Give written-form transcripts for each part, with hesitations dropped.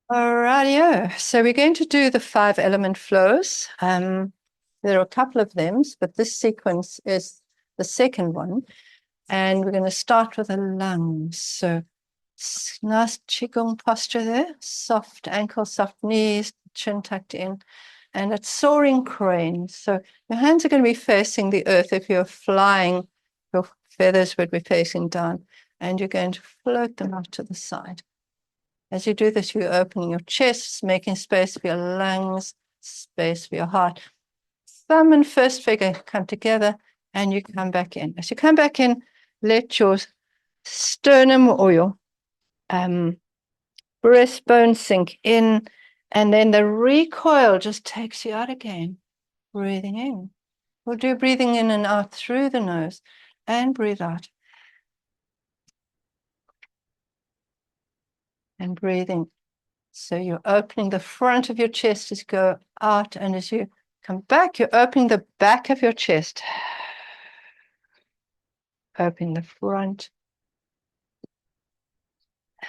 Alrighty, so we're going to do the 5 element flows. There are a couple of them, but this sequence is the second one. And we're going to start with the lungs. So nice Qigong posture there, soft ankles, soft knees, chin tucked in, and it's soaring crane. So your hands are going to be facing the earth. If you're flying, your feathers would be facing down, and you're going to float them out to the side. As you do this, you're opening your chest, making space for your lungs, space for your heart. Thumb and first finger come together, and you come back in. As you come back in, let your sternum or your breastbone sink in, and then the recoil just takes you out again. Breathing in. We'll do breathing in and out through the nose, and breathe out. And breathing. So you're opening the front of your chest as you go out, and as you come back, you're opening the back of your chest. Opening the front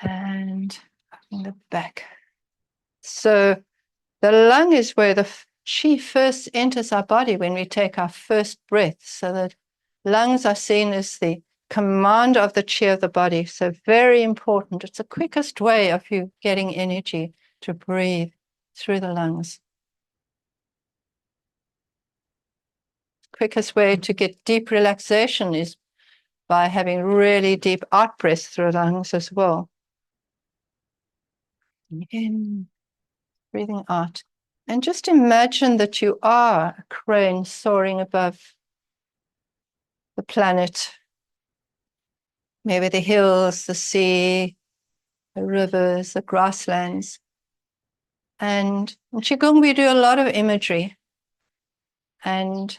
and opening the back. So the lung is where the chi first enters our body when we take our first breath. So the lungs are seen as the commander of the chi of the body. So very important. It's the quickest way of you getting energy to breathe through the lungs. Quickest way to get deep relaxation is by having really deep out breaths through the lungs as well. In, breathing out. And just imagine that you are a crane soaring above the planet. Maybe the hills, the sea, the rivers, the grasslands. And in Qigong, we do a lot of imagery. And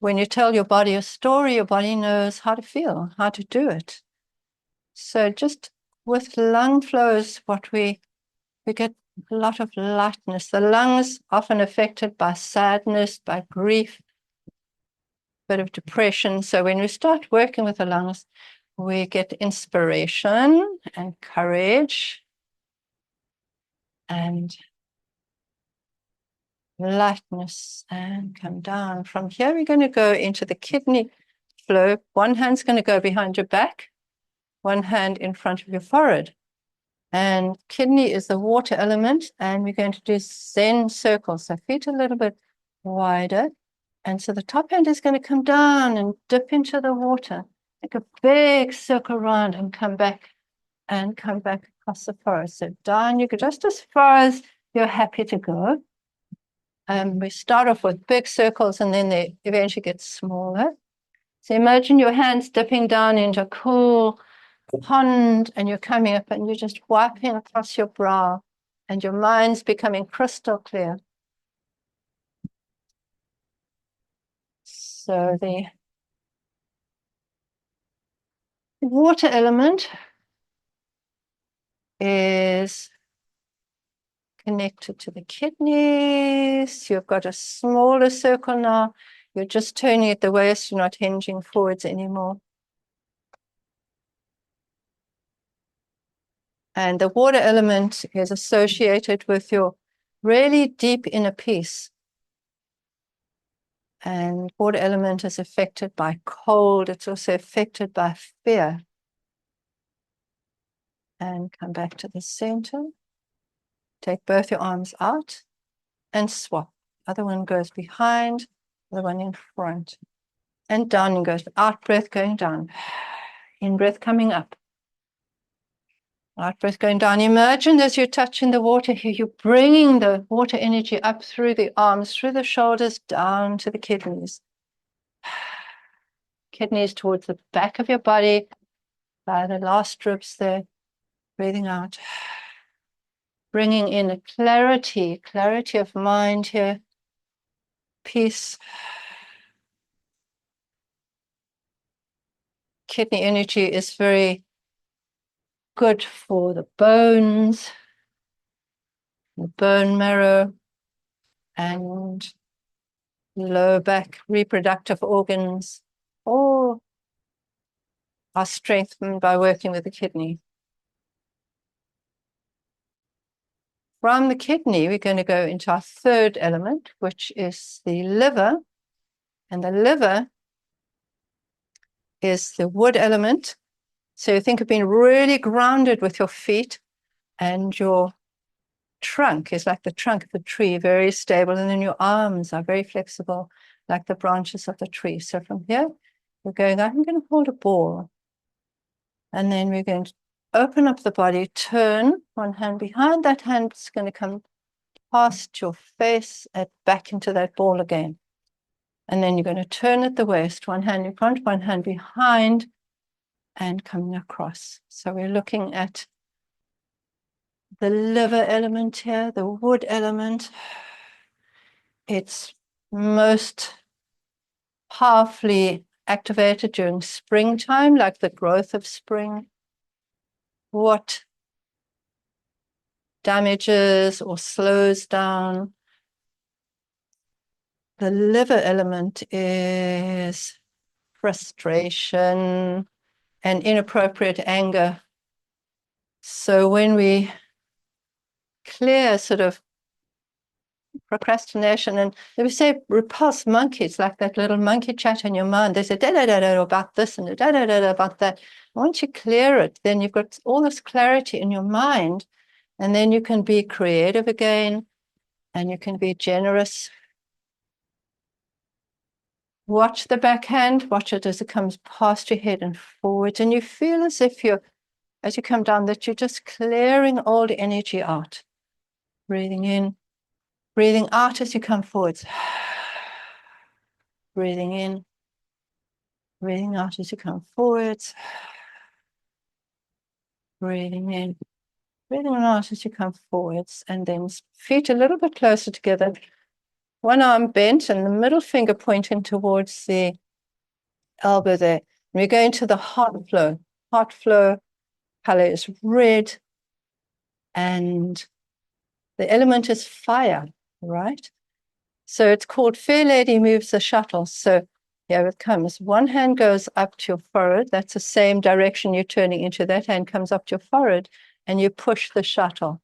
when you tell your body a story, your body knows how to feel, how to do it. So just with lung flows, what we get a lot of lightness. The lungs often affected by sadness, by grief, a bit of depression. So when we start working with the lungs, we get inspiration and courage and lightness, and come down. From here, we're going to go into the kidney flow. One hand's going to go behind your back, one hand in front of your forehead. And kidney is the water element, and we're going to do Zen circles. So feet a little bit wider. And so the top hand is going to come down and dip into the water, like a big circle around, and come back across the forest. So down you go just as far as you're happy to go. We start off with big circles, and then they eventually get smaller. So imagine your hands dipping down into a cool pond, and you're coming up and you're just wiping across your brow, and your mind's becoming crystal clear. So the water element is connected to the kidneys. You've got a smaller circle now. You're just turning at the waist. You're not hinging forwards anymore. And the water element is associated with your really deep inner peace. And water element is affected by cold. It's also affected by fear. And come back to the center. Take both your arms out and swap. Other one goes behind, the one in front. And down and goes out breath going down. In breath coming up. Out breath going down. Imagine as you're touching the water here, you're bringing the water energy up through the arms, through the shoulders, down to the kidneys. Kidneys towards the back of your body, by the last ribs there. Breathing out. Bringing in a clarity of mind here. Peace. Kidney energy is very good for the bones, the bone marrow, and low back reproductive organs, all are strengthened by working with the kidney. from the kidney, we're going to go into our third element, which is the liver. And the liver is the wood element. So you think of being really grounded with your feet, and your trunk is like the trunk of a tree, very stable. And then your arms are very flexible, like the branches of the tree. So from here, we're going, I'm going to hold a ball. And then we're going to open up the body, turn one hand behind. That hand is going to come past your face and back into that ball again. And then you're going to turn at the waist, one hand in front, one hand behind, and coming across. So we're looking at the liver element here, the wood element. It's most powerfully activated during springtime, like the growth of spring. What damages or slows down the liver element is frustration and inappropriate anger. So when we clear sort of procrastination, and they say repulse monkeys, like that little monkey chat in your mind. They say da-da-da-da about this and da-da-da-da about that. Once you clear it, then you've got all this clarity in your mind, and then you can be creative again, and you can be generous. Watch the backhand, watch it as it comes past your head and forwards, and you feel as if as you come down, that you're just clearing all the energy out. Breathing in, breathing out as you come forwards. Breathing in, breathing out as you come forwards. Breathing in, breathing out as you come forwards, and then feet a little bit closer together. One arm bent and the middle finger pointing towards the elbow there. And we're going to the heart flow. Heart flow color is red, and the element is fire, right? So it's called Fair Lady Moves the Shuttle. So here it comes. One hand goes up to your forehead. That's the same direction you're turning into. That hand comes up to your forehead, and you push the shuttle.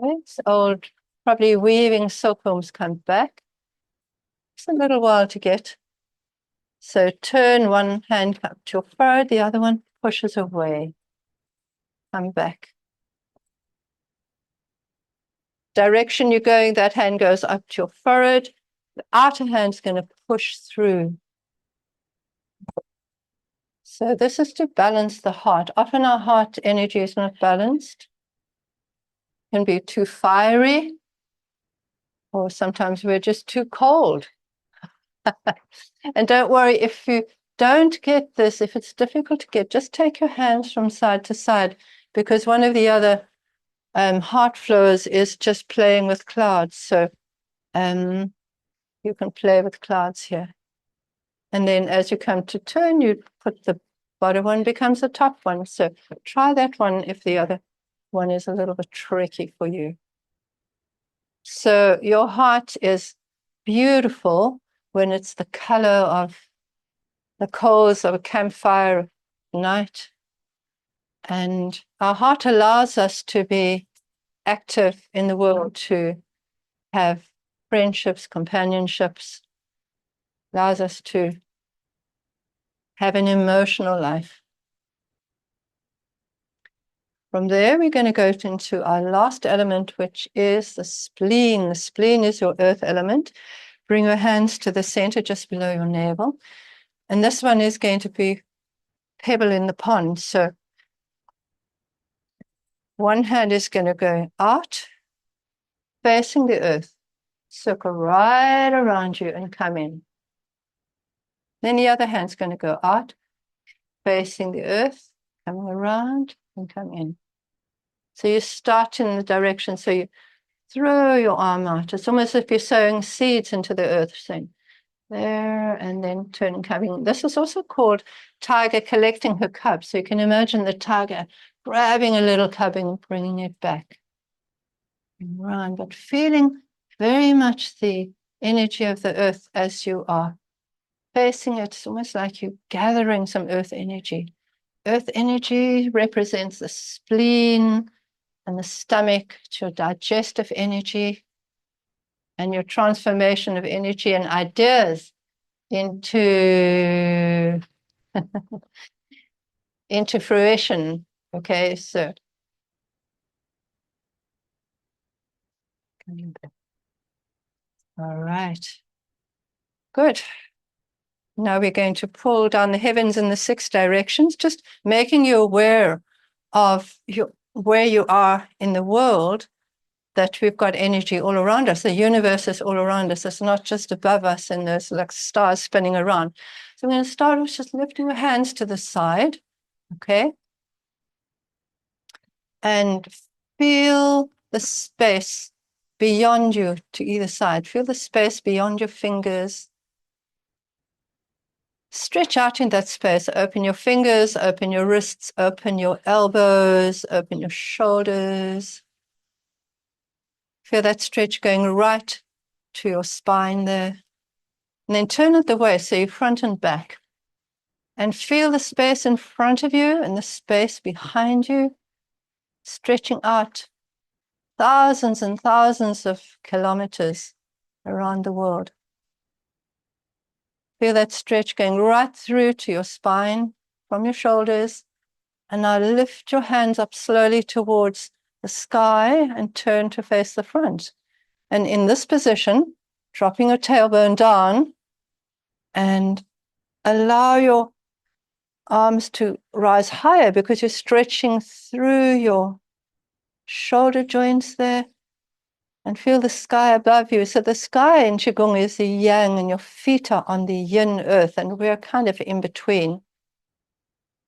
Okay, it's old, probably weaving silkworms come back. It's a little while to get. So turn one hand up to your forehead, the other one pushes away. Come back. Direction you're going, that hand goes up to your forehead. The outer hand's going to push through. So this is to balance the heart. Often our heart energy is not balanced. It can be too fiery, or sometimes we're just too cold. And don't worry if you don't get this, if it's difficult to get, just take your hands from side to side, because one of the other heart flows is just playing with clouds. So you can play with clouds here. And then as you come to turn, you put the bottom one becomes the top one. So try that one if the other one is a little bit tricky for you. So your heart is beautiful when it's the color of the coals of a campfire at night. And our heart allows us to be active in the world, to have friendships, companionships, allows us to have an emotional life. From there, we're going to go into our last element, which is the spleen. The spleen is your earth element. Bring your hands to the center, just below your navel. And this one is going to be pebble in the pond. So one hand is going to go out, facing the earth. Circle right around you and come in. Then the other hand's going to go out, facing the earth, coming around and come in. So you start in the direction, so you throw your arm out. It's almost as if you're sowing seeds into the earth, saying there and then turn and coming. This is also called tiger collecting her cub. So you can imagine the tiger grabbing a little cub and bringing it back. Around, but feeling very much the energy of the earth as you are facing it. It's almost like you're gathering some earth energy. Earth energy represents the spleen, and the stomach to your digestive energy and your transformation of energy and ideas into into fruition. Okay, so all right, good. Now we're going to pull down the heavens in the 6 directions, just making you aware of where you are in the world, that we've got energy all around us. The universe is all around us. It's not just above us and there's like stars spinning around. So I'm going to start with just lifting your hands to the side, okay? And feel the space beyond you to either side. Feel the space beyond your fingers. Stretch out in that space. Open your fingers, open your wrists, open your elbows, open your shoulders. Feel that stretch going right to your spine there. And then turn it the way, so you're front and back. And feel the space in front of you and the space behind you, stretching out thousands and thousands of kilometers around the world. Feel that stretch going right through to your spine from your shoulders. And now lift your hands up slowly towards the sky and turn to face the front. And in this position, dropping your tailbone down and allow your arms to rise higher because you're stretching through your shoulder joints there. And feel the sky above you. So the sky in Qigong is the yang and your feet are on the yin earth and we're kind of in between.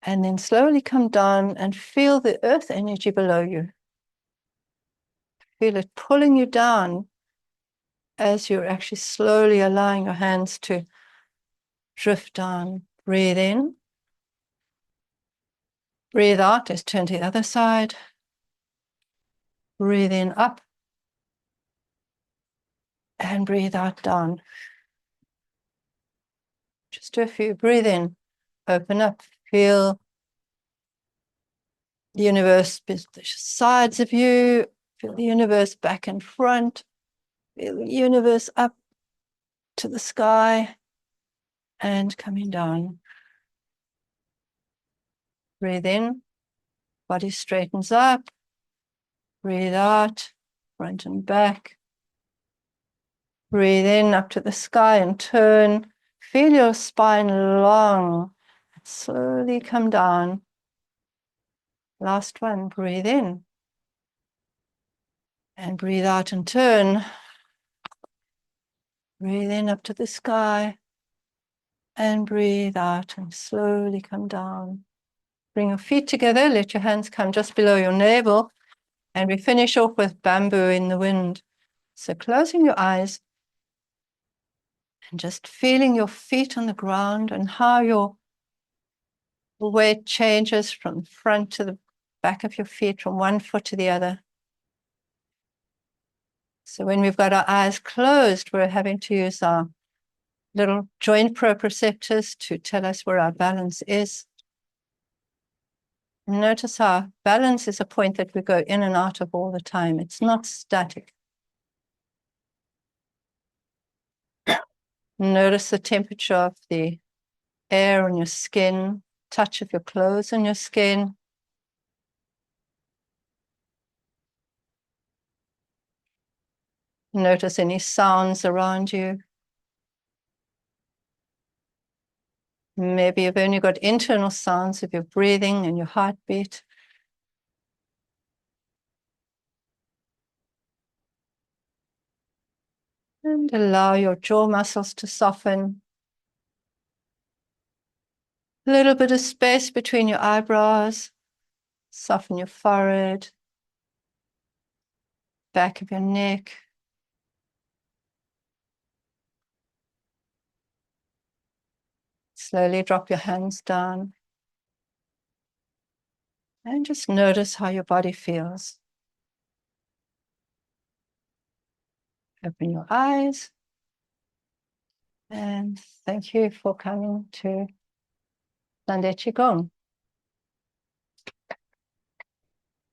And then slowly come down and feel the earth energy below you. Feel it pulling you down as you're actually slowly allowing your hands to drift down. Breathe in. Breathe out. Let's turn to the other side. Breathe in up. And breathe out down. Just do a few. Breathe in. Open up. Feel the universe, the sides of you. Feel the universe back and front. Feel the universe up to the sky and coming down. Breathe in. Body straightens up. Breathe out. Front and back. Breathe in up to the sky and turn. Feel your spine long. Slowly come down. Last one. Breathe in. And breathe out and turn. Breathe in up to the sky. And breathe out and slowly come down. Bring your feet together. Let your hands come just below your navel. And we finish off with bamboo in the wind. So closing your eyes. And just feeling your feet on the ground and how your weight changes from the front to the back of your feet, from one foot to the other. So when we've got our eyes closed, we're having to use our little joint proprioceptors to tell us where our balance is. And notice how balance is a point that we go in and out of all the time. It's not static. Notice the temperature of the air on your skin, touch of your clothes on your skin. Notice any sounds around you. Maybe you've only got internal sounds of your breathing and your heartbeat. And allow your jaw muscles to soften. A little bit of space between your eyebrows. Soften your forehead, back of your neck. Slowly drop your hands down. And just notice how your body feels. Open your eyes. And thank you for coming to Sunday Qigong.